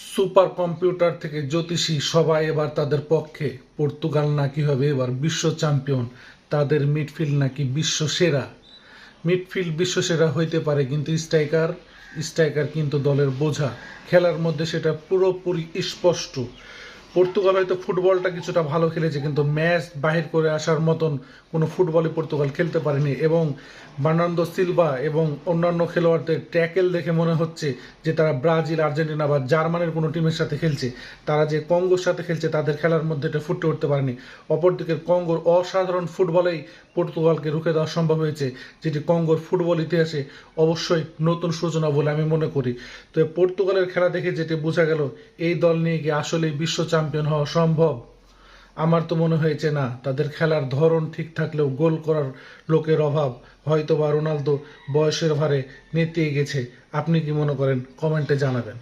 Super computer থেকে জ্যোতিষী সবাই এবার তাদের পক্ষে। পর্তুগাল নাকি হবে এবার বিশ্ব চ্যাম্পিয়ন, তাদের মিডফিল্ড নাকি বিশ্ব সেরা। মিডফিল্ড বিশ্ব সেরা হইতে পারে, কিন্তু স্ট্রাইকার স্ট্রাইকার কিন্তু দলের বোঝা। খেলার মধ্যে সেটা পুরোপুরি স্পষ্ট। পর্তুগাল হয়তো ফুটবলটা কিছুটা ভালো খেলেছে, কিন্তু ম্যাচ বাহির করে আসার মতন কোনো ফুটবলই পর্তুগাল খেলতে পারেনি। এবং বার্নার্দো সিলভা এবং অন্যান্য খেলোয়াড়দের ট্যাকেল দেখে মনে হচ্ছে যে তারা ব্রাজিল, আর্জেন্টিনা বা জার্মানির কোনো টিমের সাথে খেলছে। তারা যে কঙ্গোর সাথে খেলছে তাদের খেলার মধ্যে এটা ফুটে উঠতে পারেনি। অপরদিকে কঙ্গোর অসাধারণ ফুটবলেই পর্তুগালকে রুখে দেওয়া সম্ভব হয়েছে, যেটি কঙ্গোর ফুটবল ইতিহাসে অবশ্যই নতুন সূচনা বলে আমি মনে করি। তো পর্তুগালের খেলা দেখে যেটি বোঝা গেল, এই দল নিয়ে কি আসলেই বিশ্ব চ্যাম্পিয়ন হওয়া সম্ভব? আমার তো মনে হয়েছে না। তাদের খেলার ধরন ঠিক থাকলেও গোল করার লোকের অভাব। হয়তো বা রোনালদো বয়সের ভারে নেতিয়ে গেছে। আপনি কি মনে করেন? কমেন্টে জানাবেন।